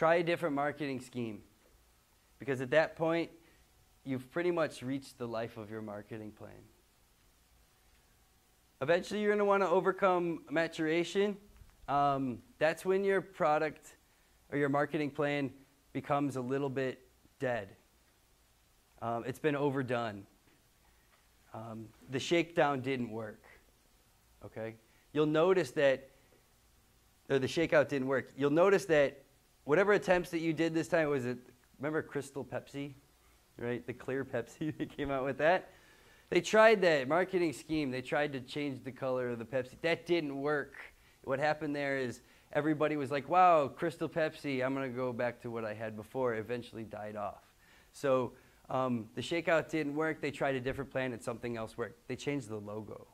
try a different marketing scheme. Because at that point, you've pretty much reached the life of your marketing plan. Eventually, you're going to want to overcome maturation. That's when your product or your marketing plan becomes a little bit dead. It's been overdone. The shakedown didn't work. Okay? You'll notice that, or the shakeout didn't work. You'll notice that whatever attempts that you did this time, remember Crystal Pepsi? Right? The clear Pepsi, they came out with that. They tried that marketing scheme. They tried to change the color of the Pepsi. That didn't work. What happened there is everybody was like, wow, Crystal Pepsi, I'm going to go back to what I had before. It eventually died off. So the shakeout didn't work. They tried a different plan and something else worked. They changed the logo.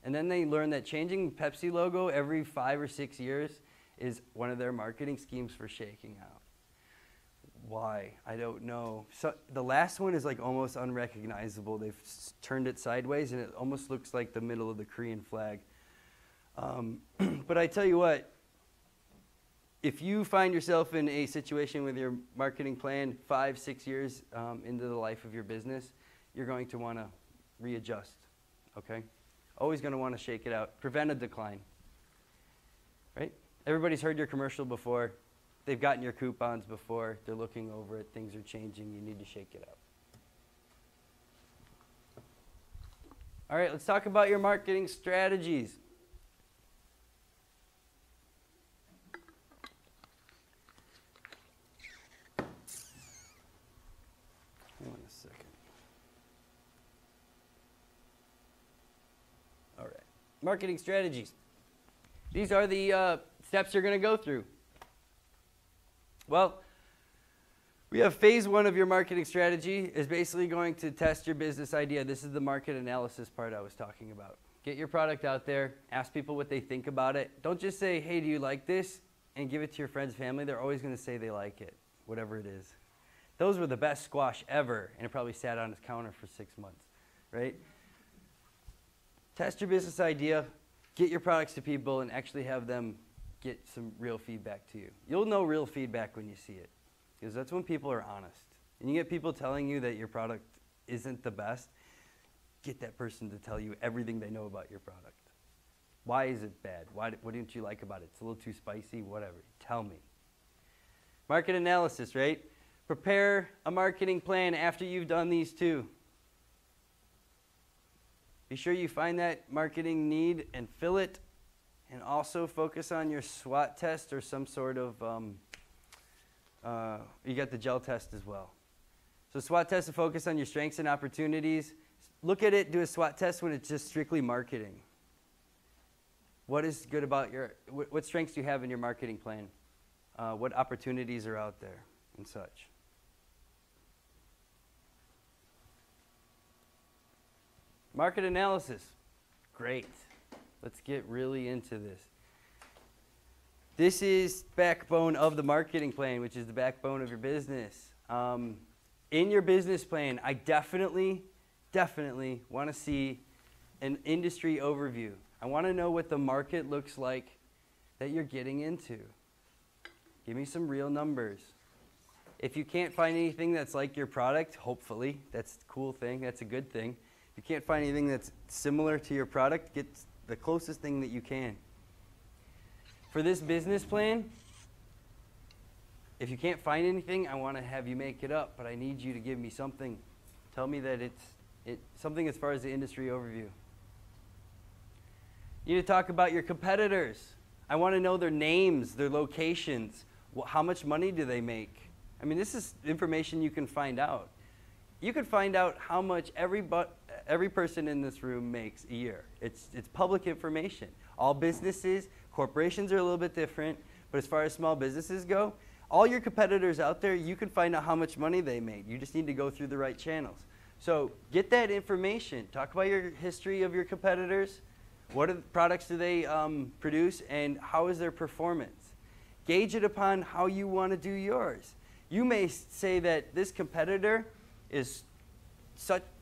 And then they learned that changing Pepsi logo every 5 or 6 years is one of their marketing schemes for shaking out. Why? I don't know. So the last one is like almost unrecognizable. They've turned it sideways and it almost looks like the middle of the Korean flag. But I tell you what, if you find yourself in a situation with your marketing plan 5, 6 years into the life of your business, you're going to want to readjust, okay? Always going to want to shake it out. Prevent a decline, right? Everybody's heard your commercial before. They've gotten your coupons before. They're looking over it. Things are changing. You need to shake it out. All right, let's talk about your marketing strategies. Hold on a second. All right, marketing strategies. These are the steps you're going to go through. Well, we have phase 1 of your marketing strategy is basically going to test your business idea. This is the market analysis part I was talking about. Get your product out there. Ask people what they think about it. Don't just say, hey, do you like this? And give it to your friends, family. They're always going to say they like it, whatever it is. Those were the best squash ever, and it probably sat on his counter for 6 months, right? Test your business idea. Get your products to people and actually have them get some real feedback to you. You'll know real feedback when you see it, because that's when people are honest. And you get people telling you that your product isn't the best, get that person to tell you everything they know about your product. Why is it bad? What didn't you like about it? It's a little too spicy, whatever. Tell me. Market analysis, right? Prepare a marketing plan after you've done these two. Be sure you find that marketing need and fill it. And also focus on your SWOT test or some sort of, you got the gel test as well. So SWOT test to focus on your strengths and opportunities. Look at it, do a SWOT test when it's just strictly marketing. What is good about what strengths do you have in your marketing plan? What opportunities are out there and such. Market analysis, great. Let's get really into this. This is backbone of the marketing plan, which is the backbone of your business. In your business plan, I definitely want to see an industry overview. I want to know what the market looks like that you're getting into. Give me some real numbers. If you can't find anything that's like your product, hopefully, that's a cool thing, that's a good thing. If you can't find anything that's similar to your product, get the closest thing that you can. For this business plan, if you can't find anything, I want to have you make it up, but I need you to give me something. Tell me that it's something as far as the industry overview. You need to talk about your competitors. I want to know their names, their locations. How much money do they make? I mean, this is information you can find out. You can find out how much every person in this room makes a year. It's public information. All businesses, corporations are a little bit different, but as far as small businesses go, all your competitors out there, you can find out how much money they made. You just need to go through the right channels. So get that information. Talk about your history of your competitors. What products do they produce, and how is their performance? Gauge it upon how you want to do yours. You may say that this competitor is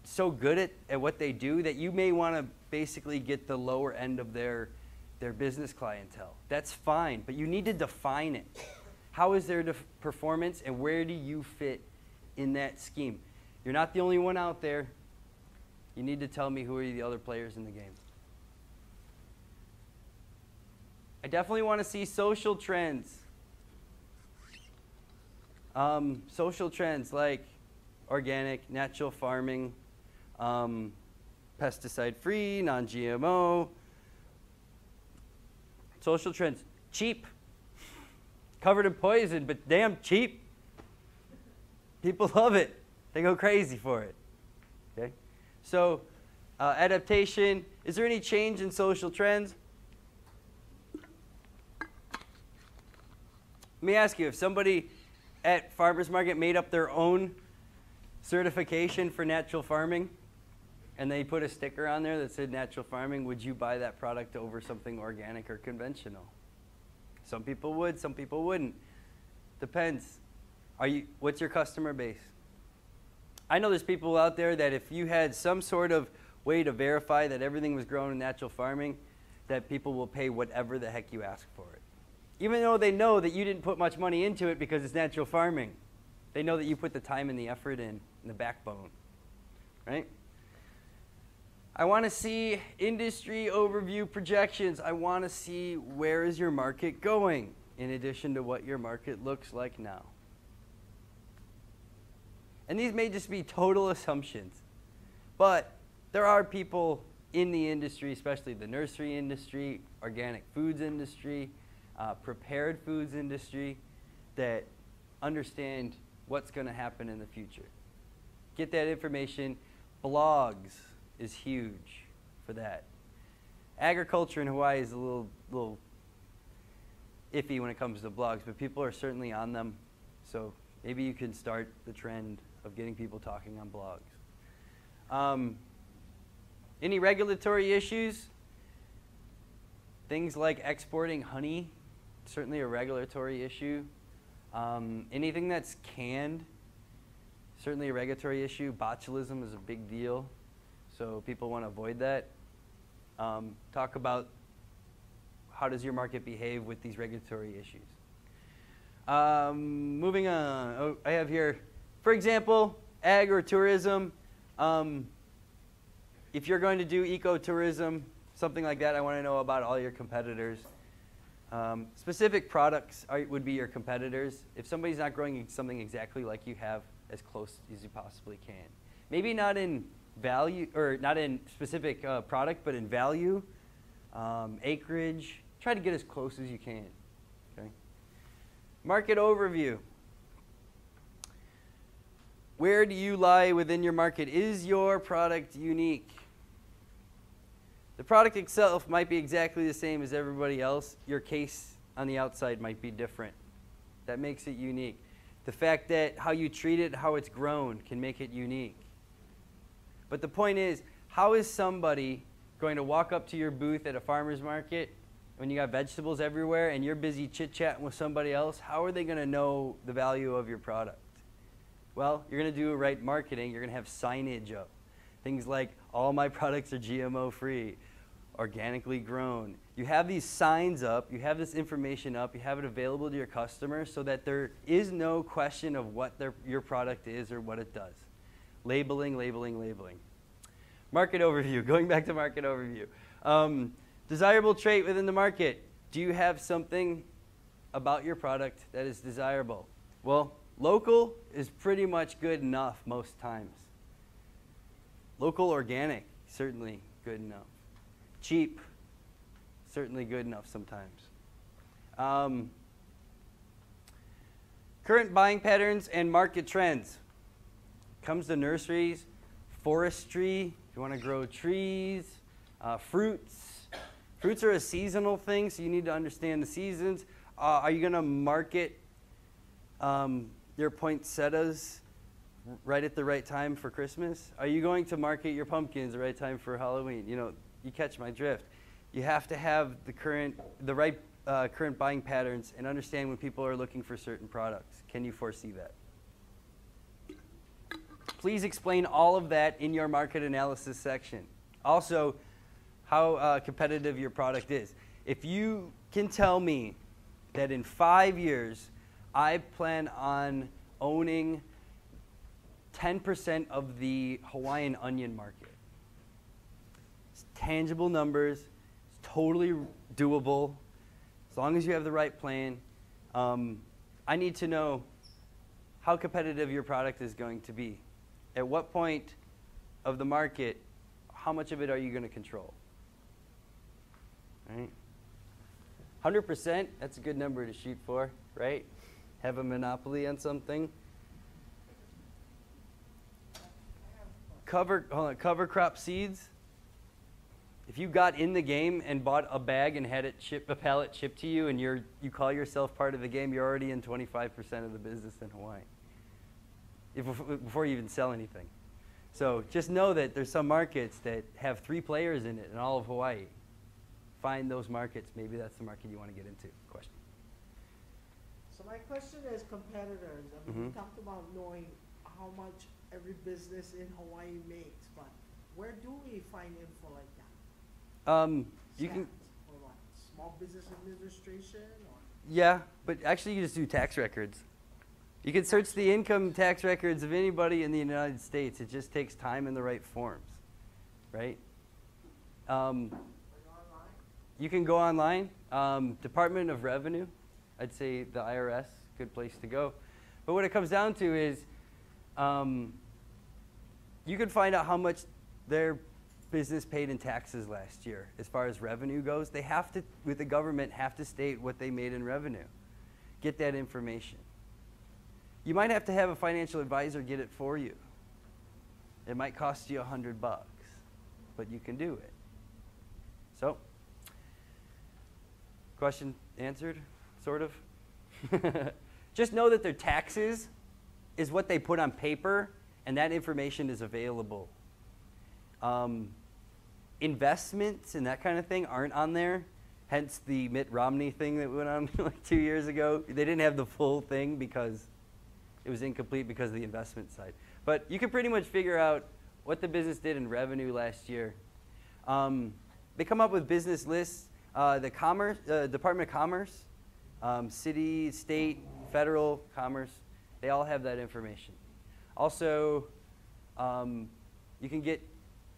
so good at what they do that you may want to basically get the lower end of their business clientele. That's fine, but you need to define it. How is their performance, and where do you fit in that scheme? You're not the only one out there. You need to tell me who are the other players in the game. I definitely want to see social trends. Social trends like organic, natural farming, pesticide-free, non-GMO. Social trends, cheap. Covered in poison, but damn cheap. People love it. They go crazy for it. Okay? So, adaptation. Is there any change in social trends? Let me ask you, if somebody at farmers market made up their own certification for natural farming, and they put a sticker on there that said natural farming, would you buy that product over something organic or conventional? Some people would, some people wouldn't. Depends. What's your customer base? I know there's people out there that if you had some sort of way to verify that everything was grown in natural farming, that people will pay whatever the heck you ask for it. Even though they know that you didn't put much money into it because it's natural farming. They know that you put the time and the effort in, and the backbone, right? I want to see industry overview projections. I want to see where is your market going in addition to what your market looks like now. And these may just be total assumptions, but there are people in the industry, especially the nursery industry, organic foods industry, prepared foods industry, that understand what's going to happen in the future. Get that information. Blogs is huge for that. Agriculture in Hawaii is a little iffy when it comes to blogs, but people are certainly on them. So maybe you can start the trend of getting people talking on blogs. Any regulatory issues? Things like exporting honey, certainly a regulatory issue. Anything that's canned, certainly a regulatory issue. Botulism is a big deal, so people want to avoid that. Talk about how does your market behave with these regulatory issues. Moving on, oh, I have here, for example, agritourism. If you're going to do ecotourism, something like that, I want to know about all your competitors. Specific products would be your competitors. If somebody's not growing something exactly like you have, as close as you possibly can. Maybe not in value, or not in specific product, but in value, acreage. Try to get as close as you can. Okay. Market overview. Where do you lie within your market? Is your product unique? The product itself might be exactly the same as everybody else. Your case on the outside might be different. That makes it unique. The fact that how you treat it, how it's grown, can make it unique. But the point is, how is somebody going to walk up to your booth at a farmer's market when you got vegetables everywhere and you're busy chit-chatting with somebody else? How are they going to know the value of your product? Well, you're going to do right marketing. You're going to have signage up. Things like, all my products are GMO-free, organically grown. You have these signs up, you have this information up, you have it available to your customers so that there is no question of what your product is or what it does. Labeling, labeling, labeling. Market overview, going back to market overview. Desirable trait within the market. Do you have something about your product that is desirable? Well, local is pretty much good enough most times. Local organic, certainly good enough. Cheap, certainly good enough sometimes. Current buying patterns and market trends. Comes to nurseries, forestry, if you want to grow trees, fruits. Fruits are a seasonal thing, so you need to understand the seasons. Are you going to market your poinsettias right at the right time for Christmas? Are you going to market your pumpkins the right time for Halloween? You know, you catch my drift. You have to have the right current buying patterns and understand when people are looking for certain products. Can you foresee that? Please explain all of that in your market analysis section. Also, how competitive your product is. If you can tell me that in 5 years, I plan on owning 10% of the Hawaiian onion market. It's tangible numbers. It's totally doable as long as you have the right plan. I need to know how competitive your product is going to be. At what point of the market, how much of it are you going to control? Right? 100%, that's a good number to shoot for, right? Have a monopoly on something. Cover crop seeds. If you got in the game and bought a bag and had a pallet shipped to you, and you call yourself part of the game, you're already in 25% of the business in Hawaii before you even sell anything. So just know that there's some markets that have 3 players in it in all of Hawaii. Find those markets. Maybe that's the market you want to get into. Question. So my question is competitors. I mean, we talked about knowing how much every business in Hawaii makes, but where do we find info like that? You can. Or what? Small Business Administration? Or? Yeah, but actually you just do tax records. You can search the income tax records of anybody in the United States. It just takes time and the right forms, right? You can go online. Department of Revenue, I'd say the IRS, good place to go. But what it comes down to is you can find out how much their business paid in taxes last year as far as revenue goes. They have to, with the government, have to state what they made in revenue. Get that information. You might have to have a financial advisor get it for you. It might cost you $100, but you can do it. So, question answered, sort of? Just know that their taxes is what they put on paper, and that information is available. Investments and that kind of thing aren't on there, hence the Mitt Romney thing that went on like 2 years ago. They didn't have the full thing because it was incomplete because of the investment side. But you can pretty much figure out what the business did in revenue last year. They come up with business lists. The Department of Commerce, city, state, federal commerce, they all have that information. Also, you can get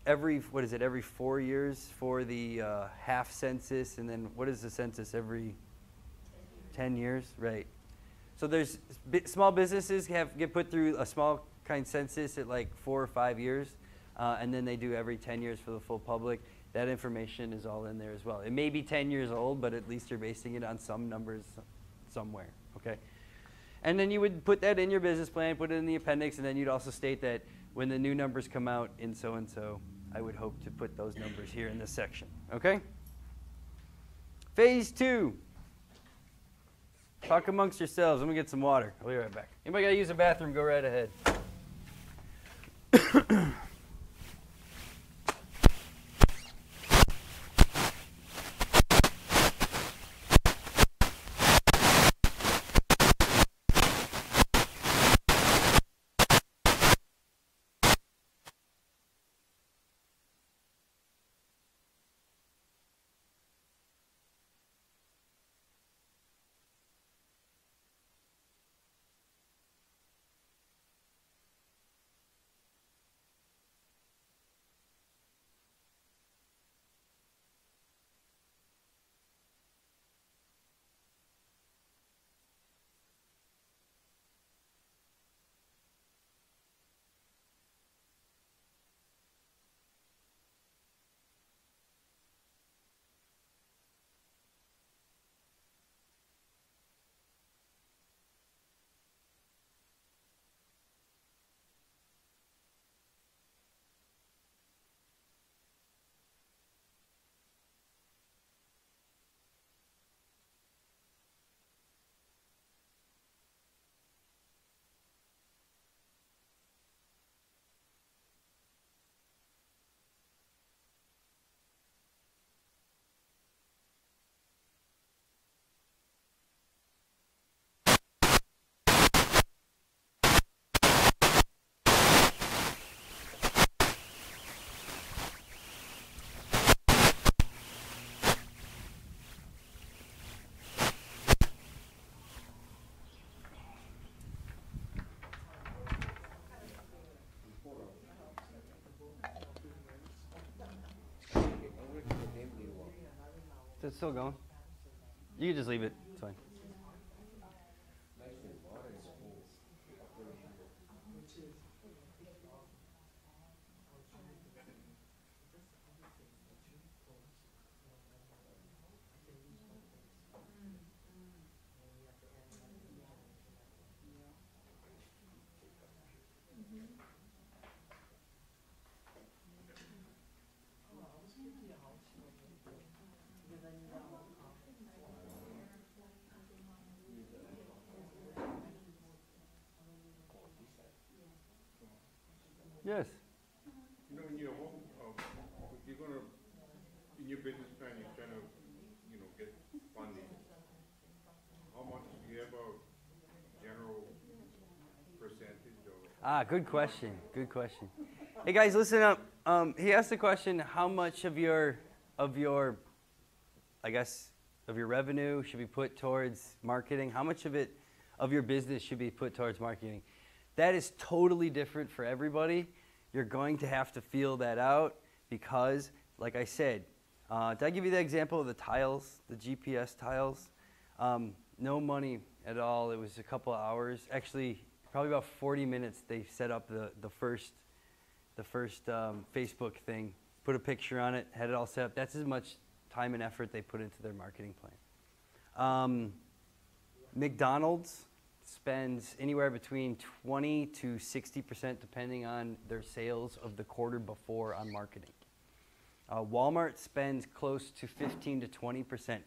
every 4 years for the half census, and then what is the census every 10 years? Right. So there's small businesses get put through a small kind census at like 4 or 5 years, and then they do every 10 years for the full public. That information is all in there as well. It may be 10 years old, but at least you're basing it on some numbers somewhere, okay? And then you would put that in your business plan, put it in the appendix, and then you'd also state that when the new numbers come out in so-and-so, I would hope to put those numbers here in this section, okay? Phase 2. Talk amongst yourselves. Let me get some water. I'll be right back. Anybody got to use a bathroom, go right ahead. It's still going. You can just leave it. It's fine. Yes. You know, in your home, if you're gonna, in your business plan, you're trying to, get funding. How much do you have a general percentage or? Good question. Good question. Hey guys, listen up. He asked the question: how much of your, I guess, of your revenue should be put towards marketing? How much of your business should be put towards marketing? That is totally different for everybody. You're going to have to feel that out because, like I said, did I give you the example of the tiles, the GPS tiles? No money at all. It was a couple of hours. Actually, probably about 40 minutes. They set up the first Facebook thing, put a picture on it, had it all set up. That's as much time and effort they put into their marketing plan. McDonald's spends anywhere between 20 to 60% depending on their sales of the quarter before on marketing. Walmart spends close to 15 to 20%.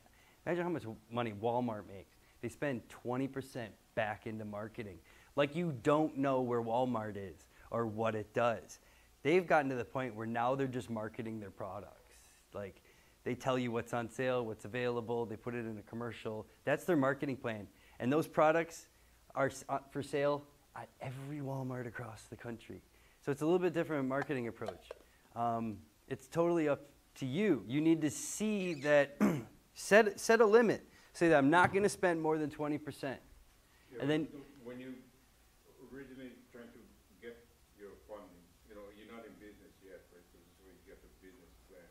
Imagine how much money Walmart makes. They spend 20% back into marketing. Like you don't know where Walmart is or what it does. They've gotten to the point where now they're just marketing their products. Like they tell you what's on sale, what's available, they put it in a commercial. That's their marketing plan. And those products are for sale at every Walmart across the country. So it's a little bit different marketing approach. It's totally up to you. You need to see that, set a limit. Say that I'm not going to spend more than 20%. Yeah, and then when you originally trying to get your funding, you're not in business yet, right? So this is where you get the business plan.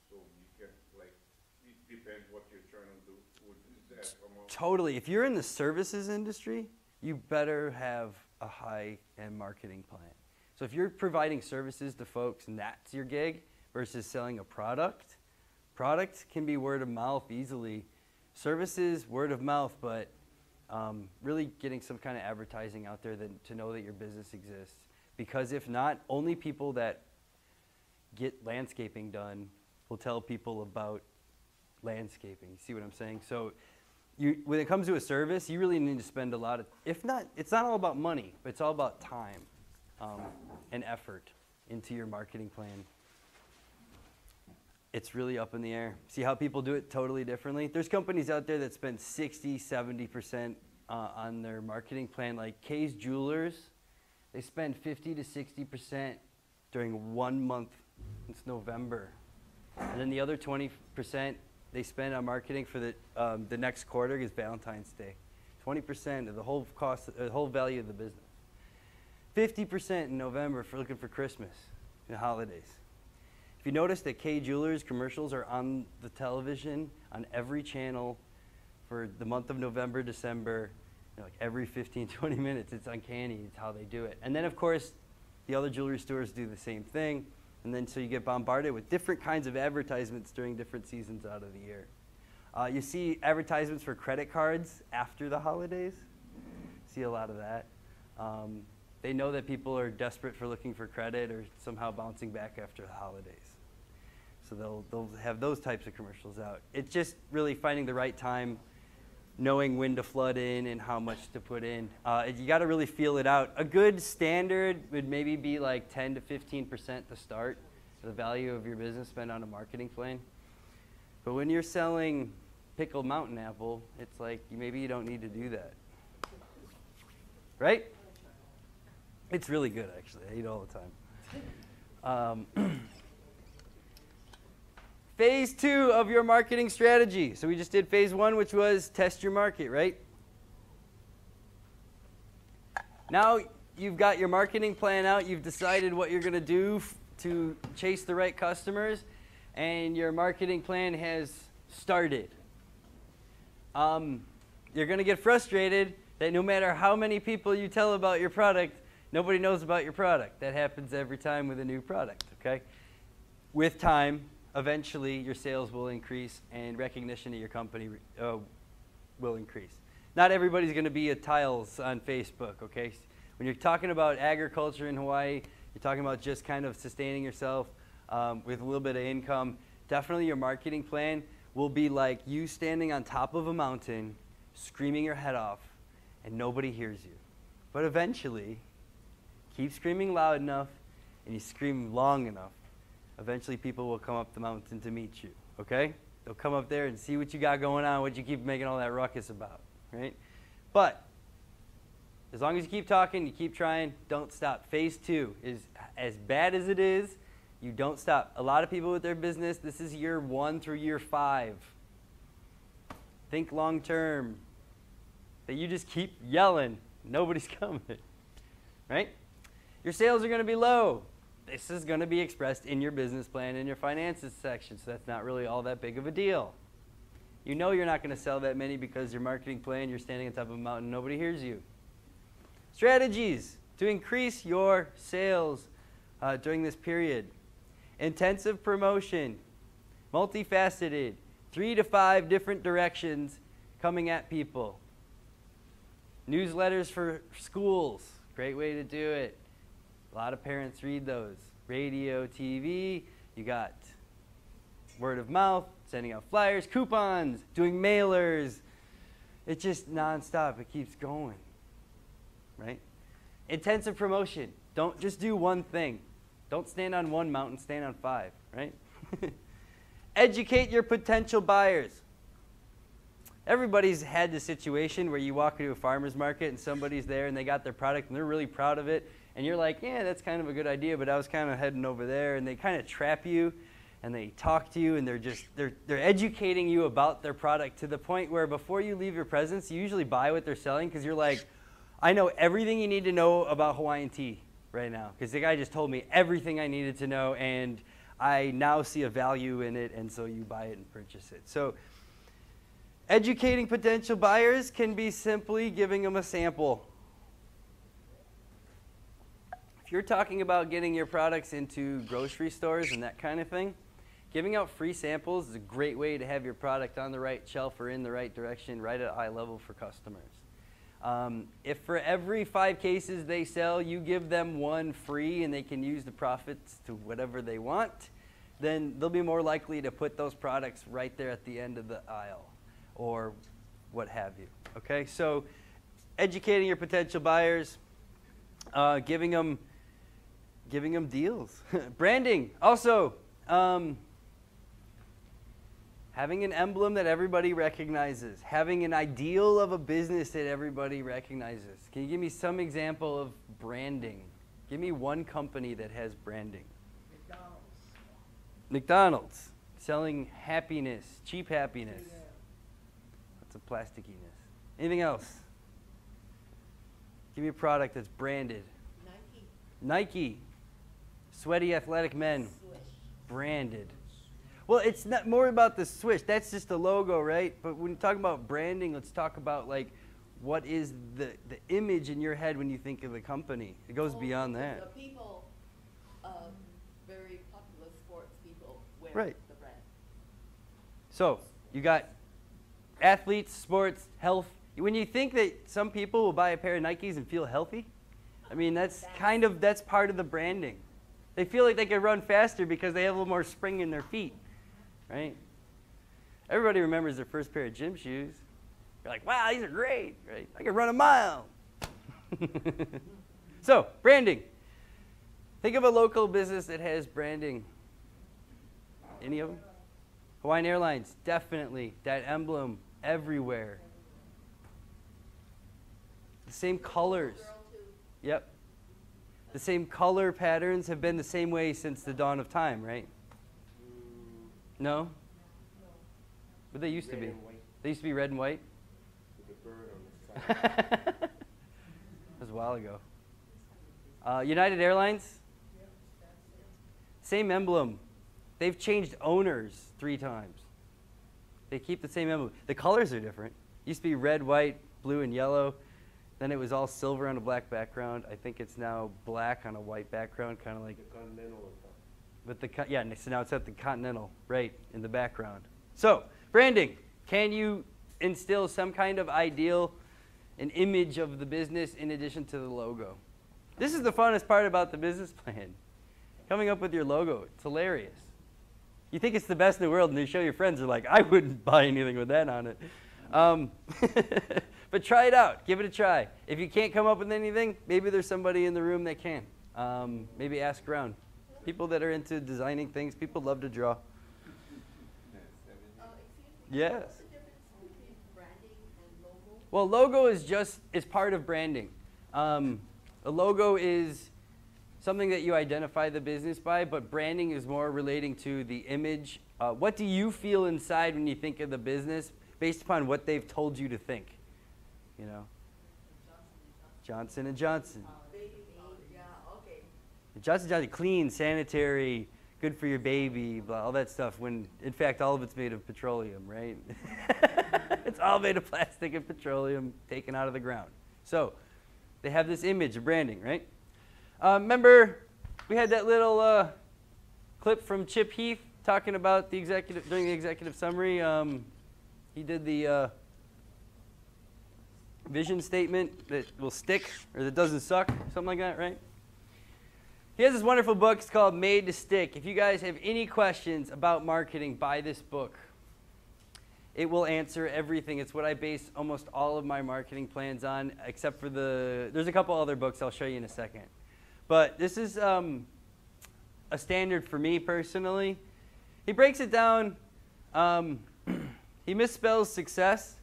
So you get it depends what you're trying to do. Is that amount? totally, if you're in the services industry, you better have a high-end marketing plan. So if you're providing services to folks and that's your gig versus selling a product can be word of mouth easily. Services, word of mouth, but really getting some kind of advertising out there to know that your business exists. Because if not, only people that get landscaping done will tell people about landscaping. You see what I'm saying? So when it comes to a service, you really need to spend a lot of, if not, it's not all about money, but it's all about time and effort into your marketing plan. It's really up in the air. See how people do it totally differently? There's companies out there that spend 60, 70% on their marketing plan, like Kay's Jewelers. They spend 50 to 60% during 1 month. It's November. And then the other 20% they spend on marketing for the next quarter is Valentine's Day. 20% of the whole cost, the whole value of the business. 50% in November for looking for Christmas and holidays. If you notice that K Jewelers commercials are on the television on every channel for the month of November, December, like every 15, 20 minutes. It's uncanny. It's how they do it. And then, of course, the other jewelry stores do the same thing. And then so you get bombarded with different kinds of advertisements during different seasons out of the year. You see advertisements for credit cards after the holidays. See a lot of that. They know that people are desperate for looking for credit or somehow bouncing back after the holidays. So they'll have those types of commercials out. It's just really finding the right time, knowing when to flood in and how much to put in. You got to really feel it out. A good standard would maybe be like 10 to 15% to start the value of your business spent on a marketing plan. But when you're selling pickled mountain apple, it's like maybe you don't need to do that. Right? It's really good, actually. I eat all the time. Phase 2 of your marketing strategy. So we just did phase 1, which was test your market, right? Now you've got your marketing plan out. You've decided what you're going to do to chase the right customers. And your marketing plan has started. You're going to get frustrated that no matter how many people you tell about your product, nobody knows about your product. That happens every time with a new product, okay? With time, eventually your sales will increase and recognition of your company will increase. Not everybody's going to be a tiles on Facebook, okay? When you're talking about agriculture in Hawaii, you're talking about just kind of sustaining yourself with a little bit of income. Definitely your marketing plan will be like you standing on top of a mountain, screaming your head off, and nobody hears you. But eventually, keep screaming loud enough, and you scream long enough, eventually people will come up the mountain to meet you, okay? They'll come up there and see what you got going on, what you keep making all that ruckus about, right? But as long as you keep talking, you keep trying, don't stop. Phase 2 is as bad as it is, you don't stop. A lot of people with their business, this is year 1 through year 5. Think long term. That you just keep yelling, nobody's coming, right? Your sales are going to be low. This is going to be expressed in your business plan in your finances section, so that's not really all that big of a deal. You know you're not going to sell that many because your marketing plan, you're standing on top of a mountain, nobody hears you. Strategies to increase your sales during this period. Intensive promotion, multifaceted, 3 to 5 different directions coming at people. Newsletters for schools, great way to do it. A lot of parents read those. Radio, TV, you got word of mouth, sending out flyers, coupons, doing mailers. It's just nonstop, it keeps going, right? Intensive promotion, don't just do one thing. Don't stand on one mountain, stand on 5, right? Educate your potential buyers. Everybody's had the situation where you walk into a farmer's market and somebody's there and they got their product and they're really proud of it. And you're like, yeah, that's kind of a good idea, but I was kind of heading over there. And they kind of trap you and they talk to you and they're educating you about their product to the point where before you leave your presence, you usually buy what they're selling because you're like, I know everything you need to know about Hawaiian tea right now because the guy just told me everything I needed to know and I now see a value in it, and so you buy it and purchase it. So educating potential buyers can be simply giving them a sample. If you're talking about getting your products into grocery stores and that kind of thing, giving out free samples is a great way to have your product on the right shelf or in the right direction, right at eye level for customers. If for every 5 cases they sell, you give them 1 free and they can use the profits to whatever they want, then they'll be more likely to put those products right there at the end of the aisle or what have you. Okay, so educating your potential buyers, giving them deals. Branding, also having an emblem that everybody recognizes, having an ideal of a business that everybody recognizes. Can you give me some example of branding? Give me one company that has branding. McDonald's, selling happiness, cheap happiness. That's a plasticiness. Anything else? Give me a product that's branded. Nike, sweaty athletic men, branded. Well, it's not more about the swish. That's just the logo, right? But when you talk about branding, let's talk about like what is the image in your head when you think of a company. It goes beyond that. The people, very popular sports people wear the brand. So you got athletes, sports, health. When you think that some people will buy a pair of Nikes and feel healthy, I mean, that's part of the branding. They feel like they can run faster because they have a little more spring in their feet, right? Everybody remembers their first pair of gym shoes. You're like, wow, these are great, right? I can run a mile. So, branding. Think of a local business that has branding. Any of them? Hawaiian Airlines, definitely. That emblem everywhere. The same colors. Yep. The same color patterns have been the same way since the dawn of time, right? No? But they used to be. They used to be red and white. With the bird on the side. That was a while ago. United Airlines. Same emblem. They've changed owners 3 times. They keep the same emblem. The colors are different. Used to be red, white, blue, and yellow. Then it was all silver on a black background. I think it's now black on a white background, kind of like The Continental on top. with the yeah. So now it's at the Continental right in the background. So branding. Can you instill some kind of ideal, an image of the business in addition to the logo? This is the funnest part about the business plan. Coming up with your logo. It's hilarious. You think it's the best in the world, and you show your friends, they're like, I wouldn't buy anything with that on it. But try it out. Give it a try. If you can't come up with anything, maybe there's somebody in the room that can. Maybe ask around. People that are into designing things, people love to draw. Excuse me, Yes. what's the difference between branding and logo? Well, logo is part of branding. A logo is something that you identify the business by, but branding is more relating to the image. What do you feel inside when you think of the business based upon what they've told you to think? You know? Johnson & Johnson. Baby, yeah, okay. Johnson & Johnson, clean, sanitary, good for your baby, blah, all that stuff, when in fact all of it's made of petroleum, right? It's all made of plastic and petroleum taken out of the ground. So they have this image of branding, right? Remember we had that little clip from Chip Heath talking about the executive, during the executive summary. He did the vision statement that will stick or that doesn't suck, something like that, right? He has this wonderful book. It's called Made to Stick. If you guys have any questions about marketing, buy this book. It will answer everything. It's what I base almost all of my marketing plans on, except for there's a couple other books I'll show you in a second. But this is a standard for me personally. He breaks it down. He misspells success.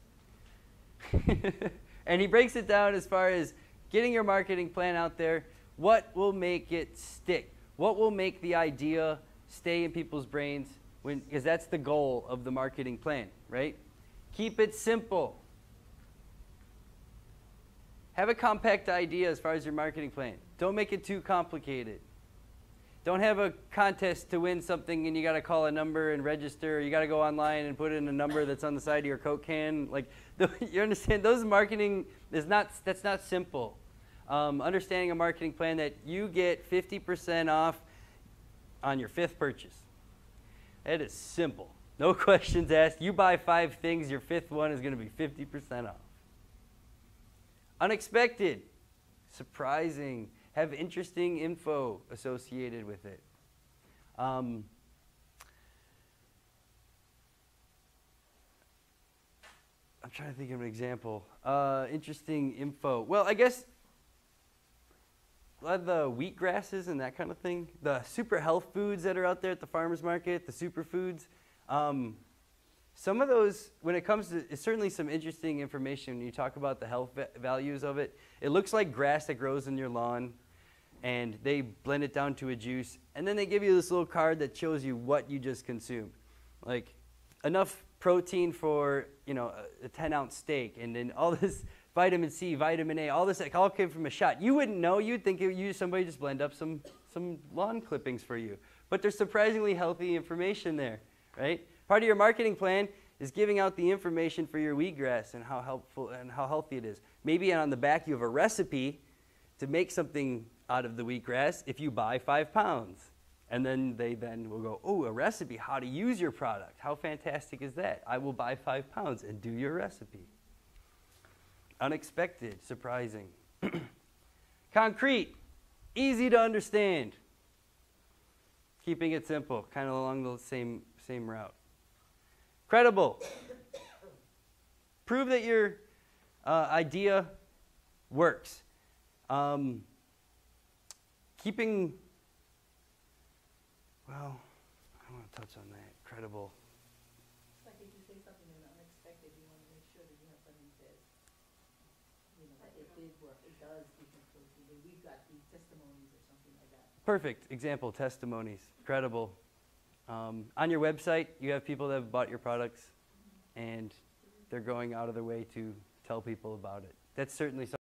And he breaks it down as far as getting your marketing plan out there. What will make it stick? What will make the idea stay in people's brains? Because that's the goal of the marketing plan, right? Keep it simple. Have a compact idea as far as your marketing plan. Don't make it too complicated. Don't have a contest to win something and you got to call a number and register. Or you got to go online and put in a number that's on the side of your Coke can. Like, you understand? Those marketing that's not simple. Understanding a marketing plan that you get 50% off on your 5th purchase. That is simple. No questions asked. You buy 5 things, your 5th one is going to be 50% off. Unexpected, surprising, have interesting info associated with it. I'm trying to think of an example. Interesting info. Well, I guess a lot of the wheat grasses and that kind of thing. The super health foods that are out there at the farmer's market, the superfoods. Some of those, when it comes to, it's certainly some interesting information when you talk about the health values of it. It looks like grass that grows in your lawn, and they blend it down to a juice, and then they give you this little card that shows you what you just consumed. Like enough protein for, you know, a 10-ounce steak, and then all this vitamin C, vitamin A, all this like, all came from a shot. You wouldn't know. You'd think somebody just blend up some lawn clippings for you. But there's surprisingly healthy information there, right? Part of your marketing plan is giving out the information for your wheatgrass and how helpful and how healthy it is. Maybe on the back you have a recipe to make something out of the wheatgrass if you buy 5 pounds. And then they will go, oh, a recipe, how to use your product. How fantastic is that? I will buy 5 pounds and do your recipe. Unexpected, surprising. Concrete, easy to understand. Keeping it simple, kind of along the same route. Credible. Prove that your idea works. Keeping, well, I don't want to touch on that. Credible. It's like if you say something and unexpected, you want to make sure that you have something that, you know, that it did work, it does, we can prove it. We've got these testimonies or something like that. Perfect example, testimonies. Credible. On your website, you have people that have bought your products, and they're going out of their way to tell people about it. That's certainly something.